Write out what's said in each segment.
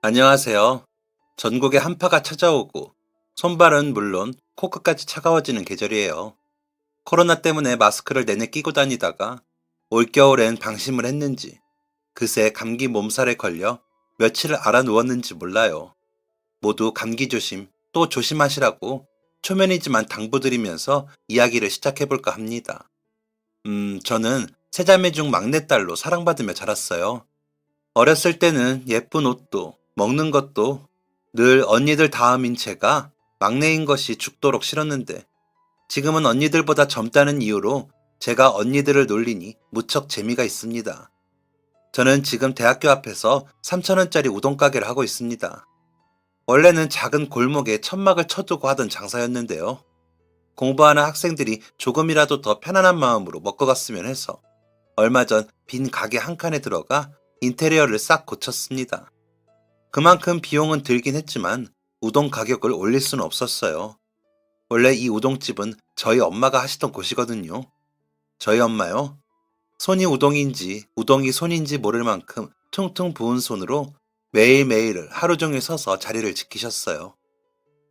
안녕하세요. 전국에 한파가 찾아오고 손발은 물론 코끝까지 차가워지는 계절이에요. 코로나 때문에 마스크를 내내 끼고 다니다가 올겨울엔 방심을 했는지 그새 감기 몸살에 걸려 며칠을 알아 누웠는지 몰라요. 모두 감기 조심 또 조심하시라고 초면이지만 당부드리면서 이야기를 시작해볼까 합니다. 저는 세 자매 중 막내딸로 사랑받으며 자랐어요. 어렸을 때는 예쁜 옷도 먹는 것도 늘 언니들 다음인 제가 막내인 것이 죽도록 싫었는데 지금은 언니들보다 젊다는 이유로 제가 언니들을 놀리니 무척 재미가 있습니다. 저는 지금 대학교 앞에서 3,000원짜리 우동 가게를 하고 있습니다. 원래는 작은 골목에 천막을 쳐두고 하던 장사였는데요. 공부하는 학생들이 조금이라도 더 편안한 마음으로 먹고 갔으면 해서 얼마 전 빈 가게 한 칸에 들어가 인테리어를 싹 고쳤습니다. 그만큼 비용은 들긴 했지만 우동 가격을 올릴 수는 없었어요. 원래 이 우동집은 저희 엄마가 하시던 곳이거든요. 저희 엄마요. 손이 우동인지 우동이 손인지 모를 만큼 퉁퉁 부은 손으로 매일매일을 하루 종일 서서 자리를 지키셨어요.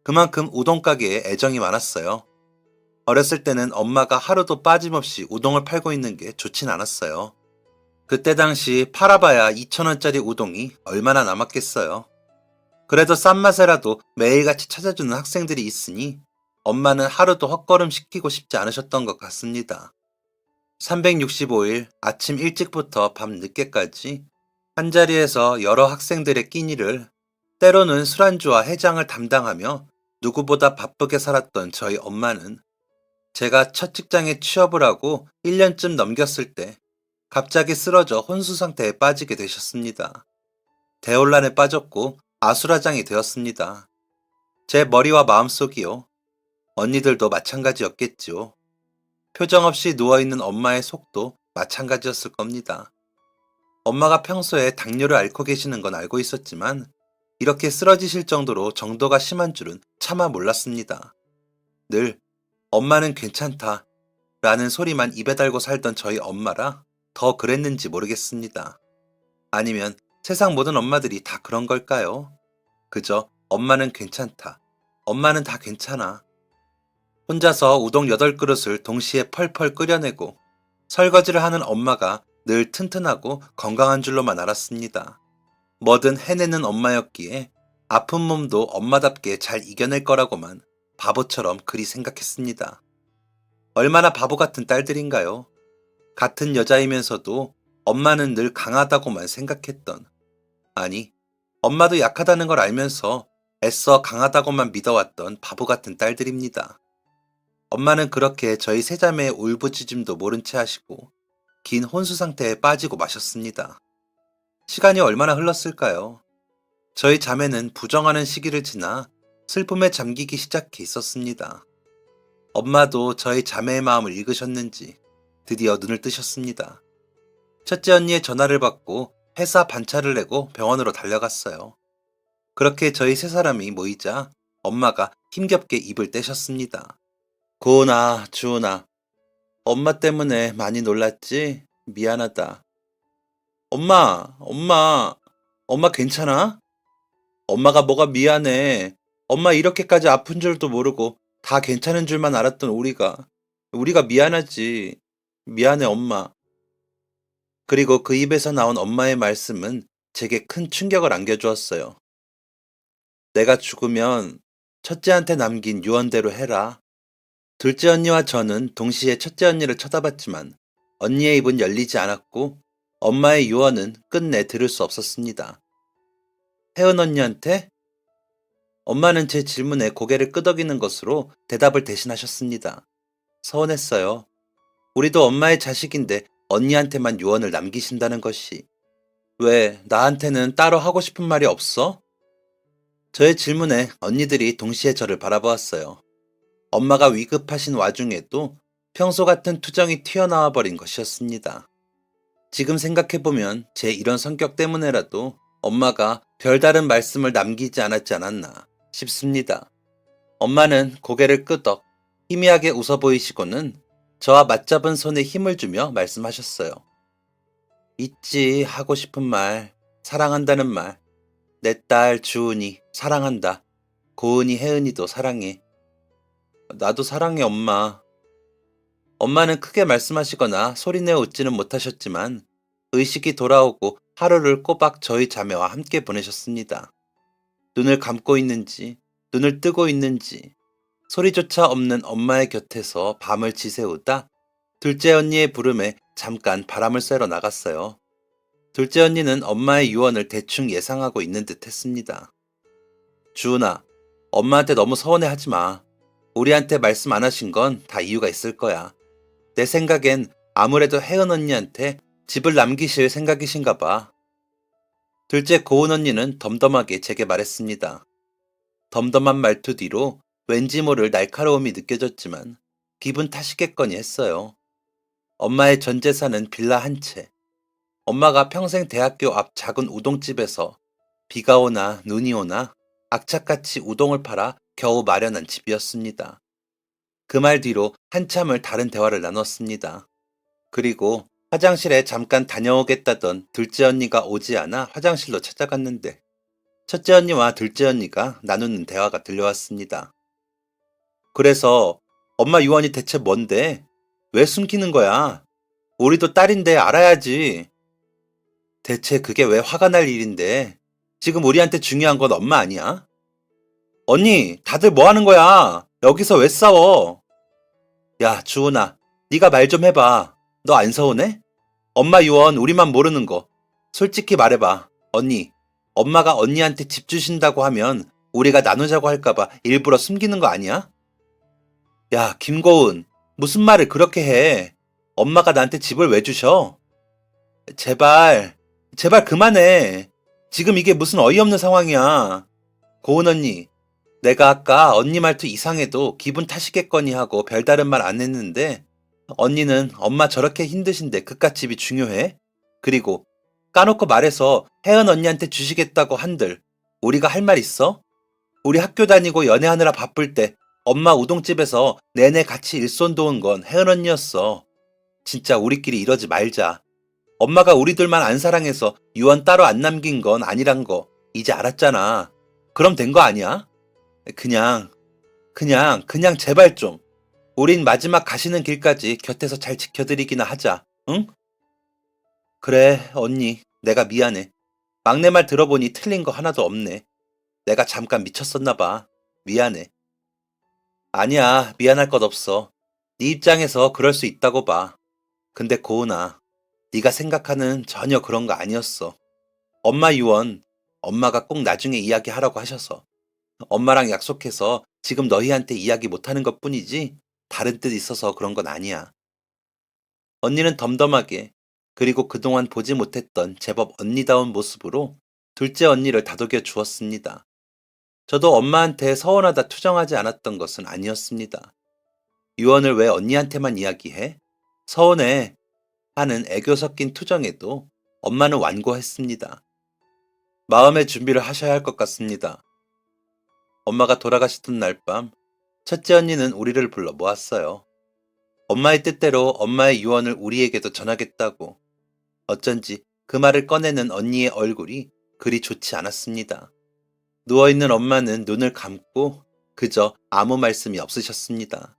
그만큼 우동 가게에 애정이 많았어요. 어렸을 때는 엄마가 하루도 빠짐없이 우동을 팔고 있는 게 좋진 않았어요. 그때 당시 팔아봐야 2,000원짜리 우동이 얼마나 남았겠어요. 그래도 싼 맛에라도 매일같이 찾아주는 학생들이 있으니 엄마는 하루도 헛걸음 시키고 싶지 않으셨던 것 같습니다. 365일 아침 일찍부터 밤 늦게까지 한자리에서 여러 학생들의 끼니를 때로는 술안주와 해장을 담당하며 누구보다 바쁘게 살았던 저희 엄마는 제가 첫 직장에 취업을 하고 1년쯤 넘겼을 때 갑자기 쓰러져 혼수 상태에 빠지게 되셨습니다. 대혼란에 빠졌고 아수라장이 되었습니다. 제 머리와 마음속이요. 언니들도 마찬가지였겠지요. 표정 없이 누워있는 엄마의 속도 마찬가지였을 겁니다. 엄마가 평소에 당뇨를 앓고 계시는 건 알고 있었지만 이렇게 쓰러지실 정도로 정도가 심한 줄은 차마 몰랐습니다. 늘 엄마는 괜찮다 라는 소리만 입에 달고 살던 저희 엄마라 더 그랬는지 모르겠습니다. 아니면 세상 모든 엄마들이 다 그런 걸까요? 그저 엄마는 괜찮다. 엄마는 다 괜찮아. 혼자서 우동 8그릇을 동시에 펄펄 끓여내고 설거지를 하는 엄마가 늘 튼튼하고 건강한 줄로만 알았습니다. 뭐든 해내는 엄마였기에 아픈 몸도 엄마답게 잘 이겨낼 거라고만 바보처럼 그리 생각했습니다. 얼마나 바보 같은 딸들인가요? 같은 여자이면서도 엄마는 늘 강하다고만 생각했던, 아니, 엄마도 약하다는 걸 알면서 애써 강하다고만 믿어왔던 바보 같은 딸들입니다. 엄마는 그렇게 저희 세자매의 울부짖음도 모른 채 하시고 긴 혼수 상태에 빠지고 마셨습니다. 시간이 얼마나 흘렀을까요? 저희 자매는 부정하는 시기를 지나 슬픔에 잠기기 시작해 있었습니다. 엄마도 저희 자매의 마음을 읽으셨는지 드디어 눈을 뜨셨습니다. 첫째 언니의 전화를 받고 회사 반차를 내고 병원으로 달려갔어요. 그렇게 저희 세 사람이 모이자 엄마가 힘겹게 입을 떼셨습니다. 고은아, 주은아, 엄마 때문에 많이 놀랐지? 미안하다. 엄마 괜찮아? 엄마가 뭐가 미안해. 엄마 이렇게까지 아픈 줄도 모르고 다 괜찮은 줄만 알았던 우리가 미안하지. 미안해, 엄마. 그리고 그 입에서 나온 엄마의 말씀은 제게 큰 충격을 안겨주었어요. 내가 죽으면 첫째한테 남긴 유언대로 해라. 둘째 언니와 저는 동시에 첫째 언니를 쳐다봤지만 언니의 입은 열리지 않았고 엄마의 유언은 끝내 들을 수 없었습니다. 혜은 언니한테? 엄마는 제 질문에 고개를 끄덕이는 것으로 대답을 대신하셨습니다. 서운했어요. 우리도 엄마의 자식인데 언니한테만 유언을 남기신다는 것이. 왜 나한테는 따로 하고 싶은 말이 없어? 저의 질문에 언니들이 동시에 저를 바라보았어요. 엄마가 위급하신 와중에도 평소 같은 투정이 튀어나와 버린 것이었습니다. 지금 생각해보면 제 이런 성격 때문에라도 엄마가 별다른 말씀을 남기지 않았지 않았나 싶습니다. 엄마는 고개를 끄덕 희미하게 웃어 보이시고는 저와 맞잡은 손에 힘을 주며 말씀하셨어요. 있지, 하고 싶은 말, 사랑한다는 말. 내 딸 주은이 사랑한다. 고은이 혜은이도 사랑해. 나도 사랑해, 엄마. 엄마는 크게 말씀하시거나 소리내어 웃지는 못하셨지만 의식이 돌아오고 하루를 꼬박 저희 자매와 함께 보내셨습니다. 눈을 감고 있는지, 눈을 뜨고 있는지, 소리조차 없는 엄마의 곁에서 밤을 지새우다 둘째 언니의 부름에 잠깐 바람을 쐬러 나갔어요. 둘째 언니는 엄마의 유언을 대충 예상하고 있는 듯 했습니다. 주은아, 엄마한테 너무 서운해 하지 마. 우리한테 말씀 안 하신 건 다 이유가 있을 거야. 내 생각엔 아무래도 혜은 언니한테 집을 남기실 생각이신가 봐. 둘째 고은 언니는 덤덤하게 제게 말했습니다. 덤덤한 말투 뒤로 왠지 모를 날카로움이 느껴졌지만 기분 탓이겠거니 했어요. 엄마의 전 재산은 빌라 한 채. 엄마가 평생 대학교 앞 작은 우동집에서 비가 오나 눈이 오나 악착같이 우동을 팔아 겨우 마련한 집이었습니다. 그 말 뒤로 한참을 다른 대화를 나눴습니다. 그리고 화장실에 잠깐 다녀오겠다던 둘째 언니가 오지 않아 화장실로 찾아갔는데 첫째 언니와 둘째 언니가 나누는 대화가 들려왔습니다. 그래서 엄마 유언이 대체 뭔데? 왜 숨기는 거야? 우리도 딸인데 알아야지. 대체 그게 왜 화가 날 일인데? 지금 우리한테 중요한 건 엄마 아니야? 언니, 다들 뭐 하는 거야? 여기서 왜 싸워? 야, 주은아, 네가 말 좀 해봐. 너 안 서운해? 엄마 유언 우리만 모르는 거. 솔직히 말해봐. 언니, 엄마가 언니한테 집 주신다고 하면 우리가 나누자고 할까봐 일부러 숨기는 거 아니야? 야, 김고은, 무슨 말을 그렇게 해? 엄마가 나한테 집을 왜 주셔? 제발, 제발 그만해. 지금 이게 무슨 어이없는 상황이야. 고은 언니, 내가 아까 언니 말투 이상해도 기분 탓이겠거니 하고 별다른 말 안 했는데 언니는 엄마 저렇게 힘드신데 그깟 집이 중요해? 그리고 까놓고 말해서 혜은 언니한테 주시겠다고 한들 우리가 할 말 있어? 우리 학교 다니고 연애하느라 바쁠 때 엄마 우동집에서 내내 같이 일손 도운 건 혜은 언니였어. 진짜 우리끼리 이러지 말자. 엄마가 우리 둘만 안 사랑해서 유언 따로 안 남긴 건 아니란 거 이제 알았잖아. 그럼 된 거 아니야? 그냥 제발 좀. 우린 마지막 가시는 길까지 곁에서 잘 지켜드리기나 하자. 응? 그래, 언니. 내가 미안해. 막내 말 들어보니 틀린 거 하나도 없네. 내가 잠깐 미쳤었나 봐. 미안해. 아니야, 미안할 것 없어. 네 입장에서 그럴 수 있다고 봐. 근데 고은아, 네가 생각하는 전혀 그런 거 아니었어. 엄마 유언, 엄마가 꼭 나중에 이야기하라고 하셔서. 엄마랑 약속해서 지금 너희한테 이야기 못하는 것뿐이지 다른 뜻 있어서 그런 건 아니야. 언니는 덤덤하게 그리고 그동안 보지 못했던 제법 언니다운 모습으로 둘째 언니를 다독여 주었습니다. 저도 엄마한테 서운하다 투정하지 않았던 것은 아니었습니다. 유언을 왜 언니한테만 이야기해? 서운해 하는 애교 섞인 투정에도 엄마는 완고했습니다. 마음의 준비를 하셔야 할 것 같습니다. 엄마가 돌아가시던 날 밤 첫째 언니는 우리를 불러 모았어요. 엄마의 뜻대로 엄마의 유언을 우리에게도 전하겠다고. 어쩐지 그 말을 꺼내는 언니의 얼굴이 그리 좋지 않았습니다. 누워있는 엄마는 눈을 감고 그저 아무 말씀이 없으셨습니다.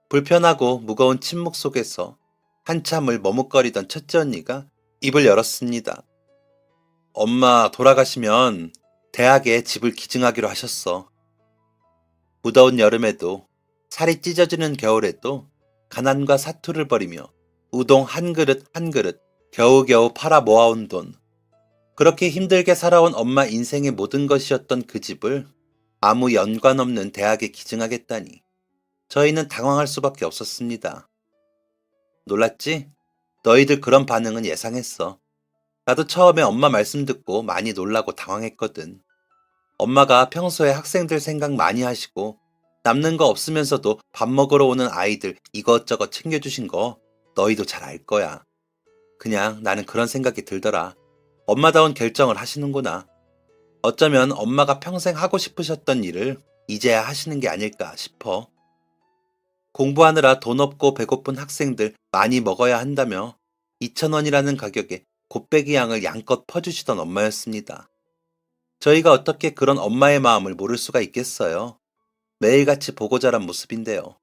불편하고 무거운 침묵 속에서 한참을 머뭇거리던 첫째 언니가 입을 열었습니다. 엄마 돌아가시면 대학에 집을 기증하기로 하셨어. 무더운 여름에도 살이 찢어지는 겨울에도 가난과 사투를 벌이며 우동 한 그릇 한 그릇 겨우겨우 팔아 모아온 돈. 그렇게 힘들게 살아온 엄마 인생의 모든 것이었던 그 집을 아무 연관 없는 대학에 기증하겠다니 저희는 당황할 수밖에 없었습니다. 놀랐지? 너희들 그런 반응은 예상했어. 나도 처음에 엄마 말씀 듣고 많이 놀라고 당황했거든. 엄마가 평소에 학생들 생각 많이 하시고 남는 거 없으면서도 밥 먹으러 오는 아이들 이것저것 챙겨주신 거 너희도 잘 알 거야. 그냥 나는 그런 생각이 들더라. 엄마다운 결정을 하시는구나. 어쩌면 엄마가 평생 하고 싶으셨던 일을 이제야 하시는 게 아닐까 싶어. 공부하느라 돈 없고 배고픈 학생들 많이 먹어야 한다며 2,000원이라는 가격에 곱빼기 양을 양껏 퍼주시던 엄마였습니다. 저희가 어떻게 그런 엄마의 마음을 모를 수가 있겠어요. 매일같이 보고 자란 모습인데요.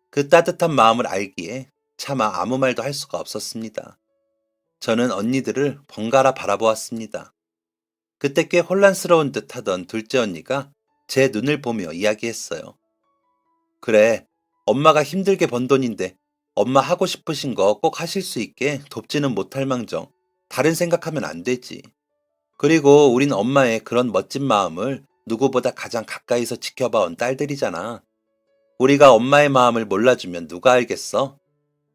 그 따뜻한 마음을 알기에 차마 아무 말도 할 수가 없었습니다. 저는 언니들을 번갈아 바라보았습니다. 그때 꽤 혼란스러운 듯 하던 둘째 언니가 제 눈을 보며 이야기했어요. 그래, 엄마가 힘들게 번 돈인데 엄마 하고 싶으신 거 꼭 하실 수 있게 돕지는 못할 망정 다른 생각하면 안 되지. 그리고 우린 엄마의 그런 멋진 마음을 누구보다 가장 가까이서 지켜봐온 딸들이잖아. 우리가 엄마의 마음을 몰라주면 누가 알겠어?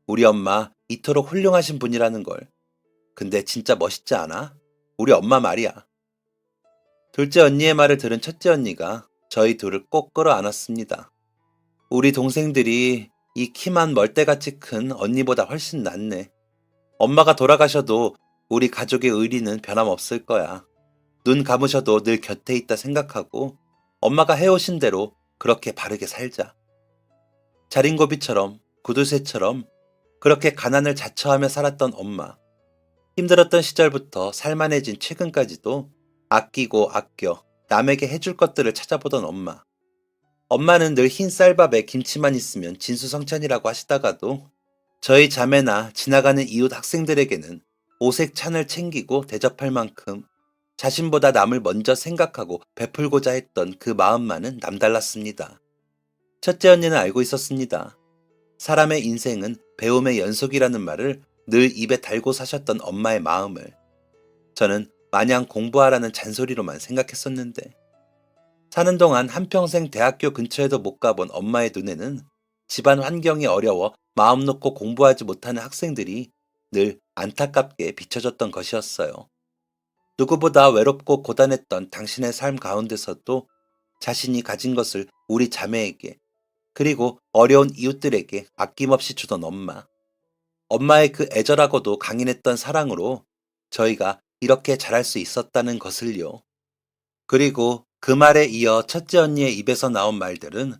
우리 엄마 이토록 훌륭하신 분이라는 걸. 근데 진짜 멋있지 않아? 우리 엄마 말이야. 둘째 언니의 말을 들은 첫째 언니가 저희 둘을 꼭 끌어안았습니다. 우리 동생들이 이 키만 멀대같이 큰 언니보다 훨씬 낫네. 엄마가 돌아가셔도 우리 가족의 의리는 변함없을 거야. 눈 감으셔도 늘 곁에 있다 생각하고 엄마가 해오신 대로 그렇게 바르게 살자. 자린고비처럼 구두쇠처럼 그렇게 가난을 자처하며 살았던 엄마. 힘들었던 시절부터 살만해진 최근까지도 아끼고 아껴 남에게 해줄 것들을 찾아보던 엄마. 엄마는 늘 흰 쌀밥에 김치만 있으면 진수성찬이라고 하시다가도 저희 자매나 지나가는 이웃 학생들에게는 오색 찬을 챙기고 대접할 만큼 자신보다 남을 먼저 생각하고 베풀고자 했던 그 마음만은 남달랐습니다. 첫째 언니는 알고 있었습니다. 사람의 인생은 배움의 연속이라는 말을 늘 입에 달고 사셨던 엄마의 마음을. 저는 마냥 공부하라는 잔소리로만 생각했었는데 사는 동안 한평생 대학교 근처에도 못 가본 엄마의 눈에는 집안 환경이 어려워 마음 놓고 공부하지 못하는 학생들이 늘 안타깝게 비춰졌던 것이었어요. 누구보다 외롭고 고단했던 당신의 삶 가운데서도 자신이 가진 것을 우리 자매에게 그리고 어려운 이웃들에게 아낌없이 주던 엄마. 엄마의 그 애절하고도 강인했던 사랑으로 저희가 이렇게 잘할 수 있었다는 것을요. 그리고 그 말에 이어 첫째 언니의 입에서 나온 말들은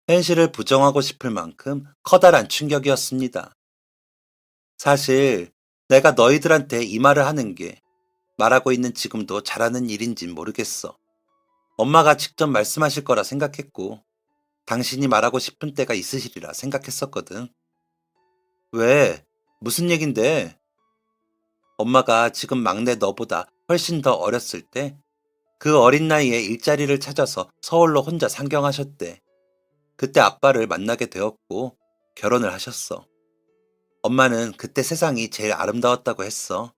현실을 부정하고 싶을 만큼 커다란 충격이었습니다. 사실 내가 너희들한테 이 말을 하는 게 말하고 있는 지금도 잘하는 일인진 모르겠어. 엄마가 직접 말씀하실 거라 생각했고 당신이 말하고 싶은 때가 있으시리라 생각했었거든. 왜? 무슨 얘긴데? 엄마가 지금 막내 너보다 훨씬 더 어렸을 때 그 어린 나이에 일자리를 찾아서 서울로 혼자 상경하셨대. 그때 아빠를 만나게 되었고 결혼을 하셨어. 엄마는 그때 세상이 제일 아름다웠다고 했어.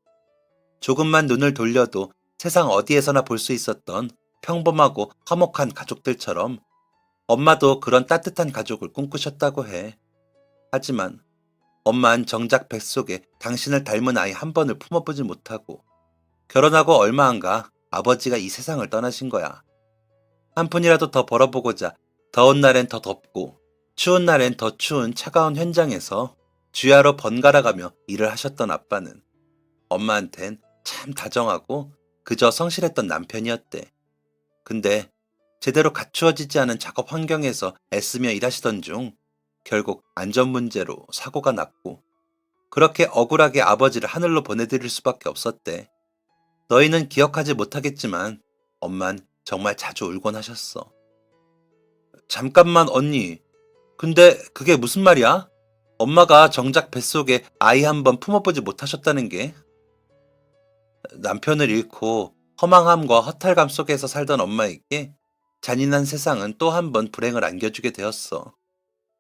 조금만 눈을 돌려도 세상 어디에서나 볼 수 있었던 평범하고 화목한 가족들처럼 엄마도 그런 따뜻한 가족을 꿈꾸셨다고 해. 하지만 엄만 정작 뱃속에 당신을 닮은 아이 한 번을 품어보지 못하고 결혼하고 얼마 안 가 아버지가 이 세상을 떠나신 거야. 한 푼이라도 더 벌어보고자 더운 날엔 더 덥고 추운 날엔 더 추운 차가운 현장에서 주야로 번갈아가며 일을 하셨던 아빠는 엄마한텐 참 다정하고 그저 성실했던 남편이었대. 근데 제대로 갖추어지지 않은 작업 환경에서 애쓰며 일하시던 중 결국 안전 문제로 사고가 났고 그렇게 억울하게 아버지를 하늘로 보내드릴 수밖에 없었대. 너희는 기억하지 못하겠지만 엄만 정말 자주 울곤 하셨어. 잠깐만 언니. 근데 그게 무슨 말이야? 엄마가 정작 뱃속에 아이 한 번 품어보지 못하셨다는 게? 남편을 잃고 허망함과 허탈감 속에서 살던 엄마에게 잔인한 세상은 또 한 번 불행을 안겨주게 되었어.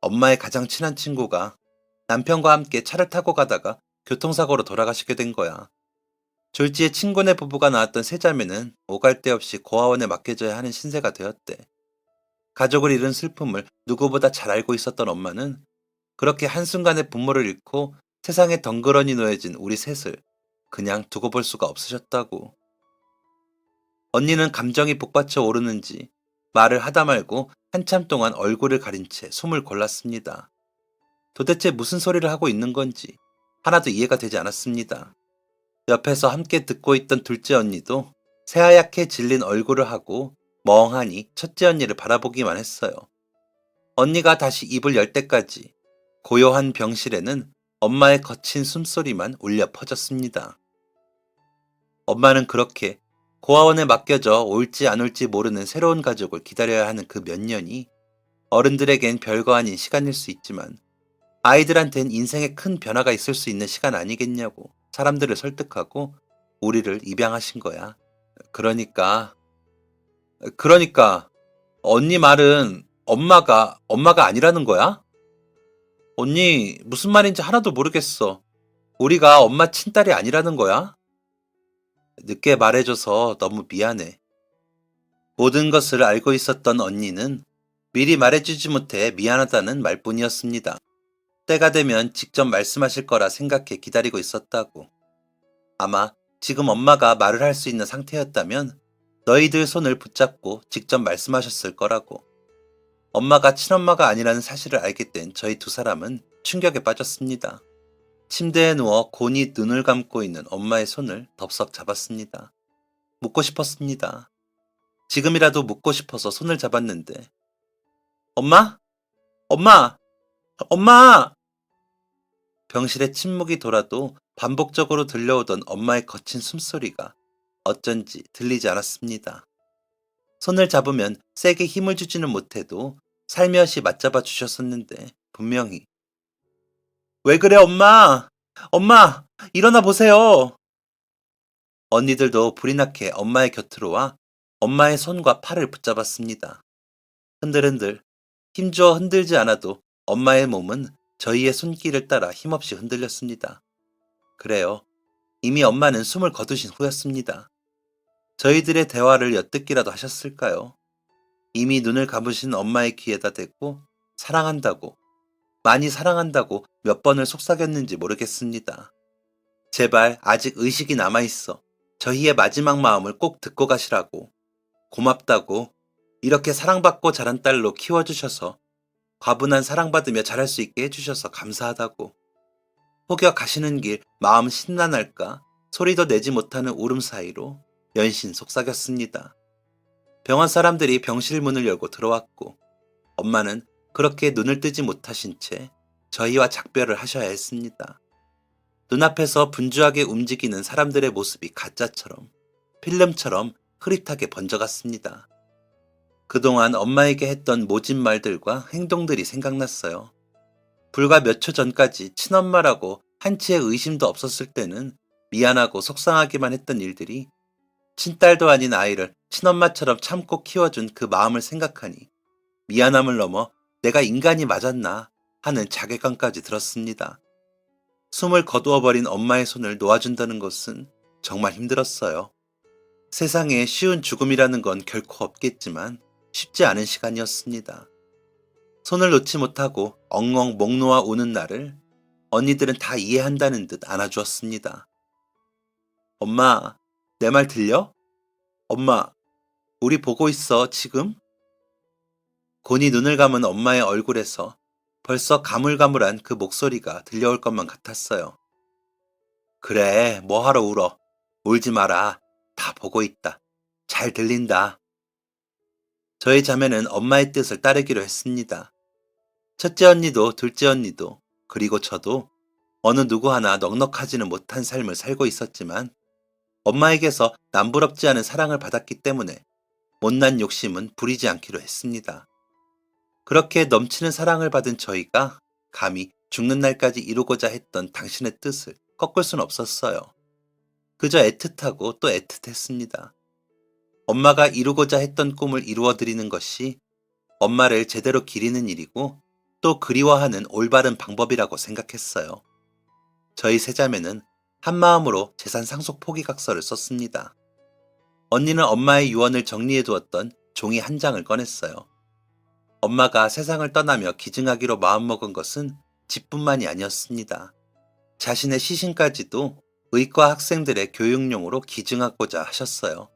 엄마의 가장 친한 친구가 남편과 함께 차를 타고 가다가 교통사고로 돌아가시게 된 거야. 졸지에 친구네 부부가 낳았던 세 자매는 오갈 데 없이 고아원에 맡겨져야 하는 신세가 되었대. 가족을 잃은 슬픔을 누구보다 잘 알고 있었던 엄마는 그렇게 한순간에 부모를 잃고 세상에 덩그러니 놓여진 우리 셋을 그냥 두고 볼 수가 없으셨다고. 언니는 감정이 복받쳐 오르는지 말을 하다 말고 한참 동안 얼굴을 가린 채 숨을 골랐습니다. 도대체 무슨 소리를 하고 있는 건지 하나도 이해가 되지 않았습니다. 옆에서 함께 듣고 있던 둘째 언니도 새하얗게 질린 얼굴을 하고 멍하니 첫째 언니를 바라보기만 했어요. 언니가 다시 입을 열 때까지 고요한 병실에는 엄마의 거친 숨소리만 울려 퍼졌습니다. 엄마는 그렇게 고아원에 맡겨져 올지 안 올지 모르는 새로운 가족을 기다려야 하는 그 몇 년이 어른들에겐 별거 아닌 시간일 수 있지만 아이들한텐 인생에 큰 변화가 있을 수 있는 시간 아니겠냐고 사람들을 설득하고 우리를 입양하신 거야. 그러니까, 그러니까 언니 말은 엄마가 아니라는 거야? 언니, 무슨 말인지 하나도 모르겠어. 우리가 엄마 친딸이 아니라는 거야? 늦게 말해줘서 너무 미안해. 모든 것을 알고 있었던 언니는 미리 말해주지 못해 미안하다는 말뿐이었습니다. 때가 되면 직접 말씀하실 거라 생각해 기다리고 있었다고. 아마 지금 엄마가 말을 할 수 있는 상태였다면 너희들 손을 붙잡고 직접 말씀하셨을 거라고. 엄마가 친엄마가 아니라는 사실을 알게 된 저희 두 사람은 충격에 빠졌습니다. 침대에 누워 곤히 눈을 감고 있는 엄마의 손을 덥석 잡았습니다. 묻고 싶었습니다. 지금이라도 묻고 싶어서 손을 잡았는데 엄마? 엄마! 엄마! 병실에 침묵이 돌아도 반복적으로 들려오던 엄마의 거친 숨소리가 어쩐지 들리지 않았습니다. 손을 잡으면 세게 힘을 주지는 못해도 살며시 맞잡아 주셨었는데 분명히 왜 그래 엄마! 엄마! 일어나 보세요! 언니들도 불이 나게 엄마의 곁으로 와 엄마의 손과 팔을 붙잡았습니다. 흔들흔들 힘주어 흔들지 않아도 엄마의 몸은 저희의 손길을 따라 힘없이 흔들렸습니다. 그래요. 이미 엄마는 숨을 거두신 후였습니다. 저희들의 대화를 엿듣기라도 하셨을까요? 이미 눈을 감으신 엄마의 귀에다 대고 사랑한다고, 많이 사랑한다고 몇 번을 속삭였는지 모르겠습니다. 제발 아직 의식이 남아있어. 저희의 마지막 마음을 꼭 듣고 가시라고. 고맙다고. 이렇게 사랑받고 자란 딸로 키워주셔서 과분한 사랑받으며 자랄 수 있게 해주셔서 감사하다고. 혹여 가시는 길 마음 심란할까 소리도 내지 못하는 울음 사이로 연신 속삭였습니다. 병원 사람들이 병실 문을 열고 들어왔고 엄마는 그렇게 눈을 뜨지 못하신 채 저희와 작별을 하셔야 했습니다. 눈앞에서 분주하게 움직이는 사람들의 모습이 가짜처럼 필름처럼 흐릿하게 번져갔습니다. 그동안 엄마에게 했던 모진 말들과 행동들이 생각났어요. 불과 몇 초 전까지 친엄마라고 한치의 의심도 없었을 때는 미안하고 속상하기만 했던 일들이 친딸도 아닌 아이를 친엄마처럼 참고 키워준 그 마음을 생각하니 미안함을 넘어 내가 인간이 맞았나 하는 자괴감까지 들었습니다. 숨을 거두어버린 엄마의 손을 놓아준다는 것은 정말 힘들었어요. 세상에 쉬운 죽음이라는 건 결코 없겠지만 쉽지 않은 시간이었습니다. 손을 놓지 못하고 엉엉 목 놓아 우는 나를 언니들은 다 이해한다는 듯 안아주었습니다. 엄마, 내 말 들려? 엄마, 우리 보고 있어, 지금? 곤히 눈을 감은 엄마의 얼굴에서 벌써 가물가물한 그 목소리가 들려올 것만 같았어요. 그래, 뭐하러 울어. 울지 마라. 다 보고 있다. 잘 들린다. 저희 자매는 엄마의 뜻을 따르기로 했습니다. 첫째 언니도 둘째 언니도 그리고 저도 어느 누구 하나 넉넉하지는 못한 삶을 살고 있었지만 엄마에게서 남부럽지 않은 사랑을 받았기 때문에 못난 욕심은 부리지 않기로 했습니다. 그렇게 넘치는 사랑을 받은 저희가 감히 죽는 날까지 이루고자 했던 당신의 뜻을 꺾을 순 없었어요. 그저 애틋하고 또 애틋했습니다. 엄마가 이루고자 했던 꿈을 이루어드리는 것이 엄마를 제대로 기리는 일이고 또 그리워하는 올바른 방법이라고 생각했어요. 저희 세자매는 한마음으로 재산 상속 포기각서를 썼습니다. 언니는 엄마의 유언을 정리해 두었던 종이 한 장을 꺼냈어요. 엄마가 세상을 떠나며 기증하기로 마음먹은 것은 집뿐만이 아니었습니다. 자신의 시신까지도 의과 학생들의 교육용으로 기증하고자 하셨어요.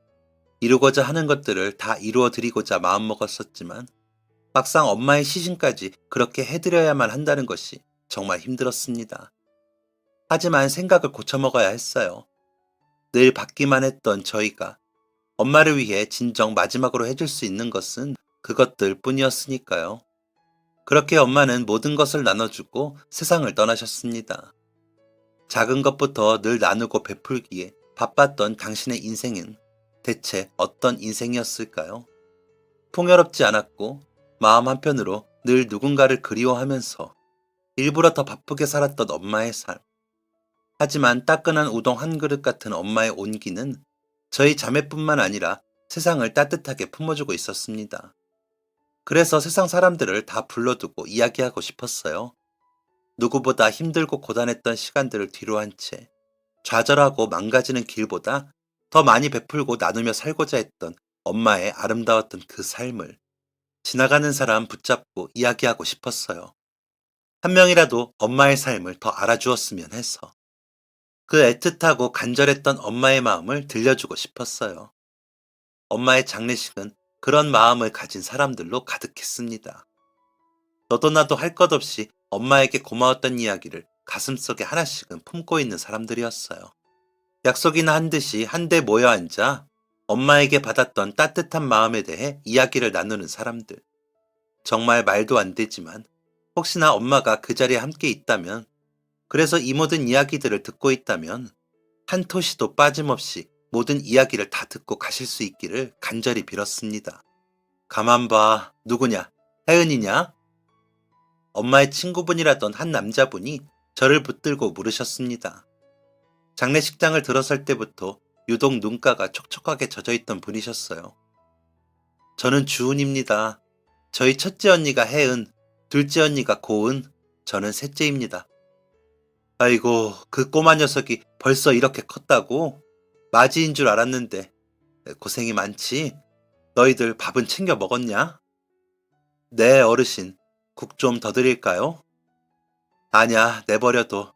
이루고자 하는 것들을 다 이루어드리고자 마음먹었었지만 막상 엄마의 시신까지 그렇게 해드려야만 한다는 것이 정말 힘들었습니다. 하지만 생각을 고쳐먹어야 했어요. 늘 받기만 했던 저희가 엄마를 위해 진정 마지막으로 해줄 수 있는 것은 그것들 뿐이었으니까요. 그렇게 엄마는 모든 것을 나눠주고 세상을 떠나셨습니다. 작은 것부터 늘 나누고 베풀기에 바빴던 당신의 인생은 대체 어떤 인생이었을까요? 풍요롭지 않았고 마음 한편으로 늘 누군가를 그리워하면서 일부러 더 바쁘게 살았던 엄마의 삶. 하지만 따끈한 우동 한 그릇 같은 엄마의 온기는 저희 자매뿐만 아니라 세상을 따뜻하게 품어주고 있었습니다. 그래서 세상 사람들을 다 불러두고 이야기하고 싶었어요. 누구보다 힘들고 고단했던 시간들을 뒤로 한 채 좌절하고 망가지는 길보다 더 많이 베풀고 나누며 살고자 했던 엄마의 아름다웠던 그 삶을 지나가는 사람 붙잡고 이야기하고 싶었어요. 한 명이라도 엄마의 삶을 더 알아주었으면 해서. 그 애틋하고 간절했던 엄마의 마음을 들려주고 싶었어요. 엄마의 장례식은 그런 마음을 가진 사람들로 가득했습니다. 너도 나도 할 것 없이 엄마에게 고마웠던 이야기를 가슴속에 하나씩은 품고 있는 사람들이었어요. 약속이나 한 듯이 한데 모여 앉아 엄마에게 받았던 따뜻한 마음에 대해 이야기를 나누는 사람들. 정말 말도 안 되지만 혹시나 엄마가 그 자리에 함께 있다면, 그래서 이 모든 이야기들을 듣고 있다면 한 토시도 빠짐없이 모든 이야기를 다 듣고 가실 수 있기를 간절히 빌었습니다. 가만 봐. 누구냐? 혜은이냐? 엄마의 친구분이라던 한 남자분이 저를 붙들고 물으셨습니다. 장례식장을 들어설 때부터 유독 눈가가 촉촉하게 젖어있던 분이셨어요. 저는 주은입니다. 저희 첫째 언니가 혜은, 둘째 언니가 고은, 저는 셋째입니다. 아이고, 그 꼬마 녀석이 벌써 이렇게 컸다고? 맞이인 줄 알았는데 고생이 많지? 너희들 밥은 챙겨 먹었냐? 네, 어르신. 국 좀 더 드릴까요? 아냐, 내버려둬.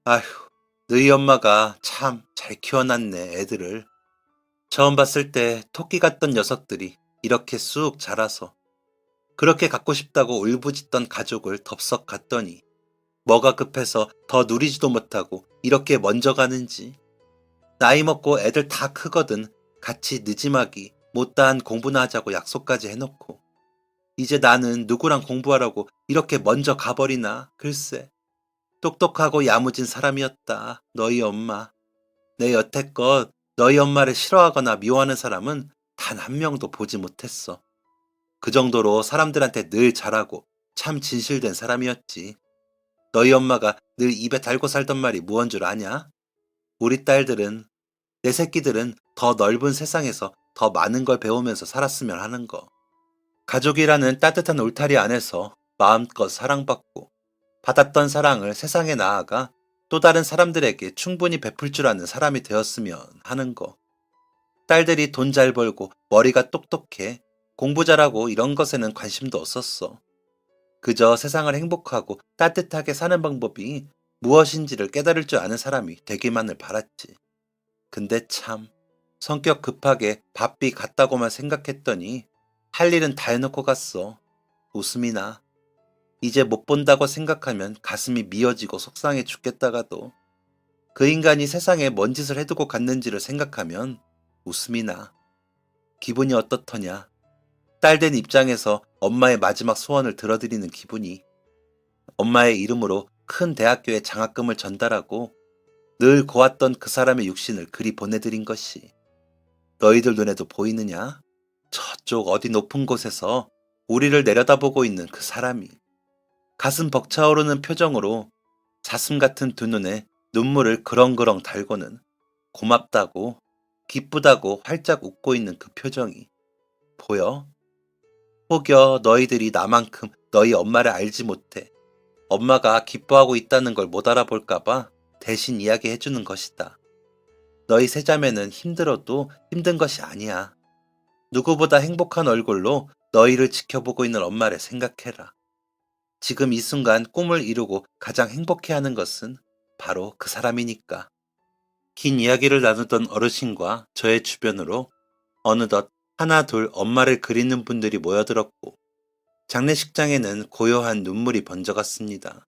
아휴, 너희 엄마가 참 잘 키워놨네, 애들을. 처음 봤을 때 토끼 같던 녀석들이 이렇게 쑥 자라서 그렇게 갖고 싶다고 울부짖던 가족을 덥석 갔더니 뭐가 급해서 더 누리지도 못하고 이렇게 먼저 가는지. 나이 먹고 애들 다 크거든 같이 느지막이 못다한 공부나 하자고 약속까지 해놓고 이제 나는 누구랑 공부하라고 이렇게 먼저 가버리나. 글쎄, 똑똑하고 야무진 사람이었다 너희 엄마. 내 여태껏 너희 엄마를 싫어하거나 미워하는 사람은 단 한 명도 보지 못했어. 그 정도로 사람들한테 늘 잘하고 참 진실된 사람이었지. 너희 엄마가 늘 입에 달고 살던 말이 무언 줄 아냐? 우리 딸들은, 내 새끼들은 더 넓은 세상에서 더 많은 걸 배우면서 살았으면 하는 거. 가족이라는 따뜻한 울타리 안에서 마음껏 사랑받고 받았던 사랑을 세상에 나아가 또 다른 사람들에게 충분히 베풀 줄 아는 사람이 되었으면 하는 거. 딸들이 돈 잘 벌고 머리가 똑똑해 공부 잘하고 이런 것에는 관심도 없었어. 그저 세상을 행복하고 따뜻하게 사는 방법이 무엇인지를 깨달을 줄 아는 사람이 되기만을 바랐지. 근데 참 성격 급하게 바삐 갔다고만 생각했더니 할 일은 다 해놓고 갔어. 웃음이 나. 이제 못 본다고 생각하면 가슴이 미어지고 속상해 죽겠다가도 그 인간이 세상에 뭔 짓을 해두고 갔는지를 생각하면 웃음이 나. 기분이 어떻더냐. 딸된 입장에서 엄마의 마지막 소원을 들어드리는 기분이. 엄마의 이름으로 큰 대학교에 장학금을 전달하고 늘 고았던 그 사람의 육신을 그리 보내드린 것이 너희들 눈에도 보이느냐? 저쪽 어디 높은 곳에서 우리를 내려다보고 있는 그 사람이 가슴 벅차오르는 표정으로 사슴 같은 두 눈에 눈물을 그렁그렁 달고는 고맙다고 기쁘다고 활짝 웃고 있는 그 표정이 보여? 혹여 너희들이 나만큼 너희 엄마를 알지 못해 엄마가 기뻐하고 있다는 걸 못 알아볼까봐 대신 이야기해주는 것이다. 너희 세자매는 힘들어도 힘든 것이 아니야. 누구보다 행복한 얼굴로 너희를 지켜보고 있는 엄마를 생각해라. 지금 이 순간 꿈을 이루고 가장 행복해하는 것은 바로 그 사람이니까. 긴 이야기를 나누던 어르신과 저의 주변으로 어느덧 하나 둘 엄마를 그리는 분들이 모여들었고 장례식장에는 고요한 눈물이 번져갔습니다.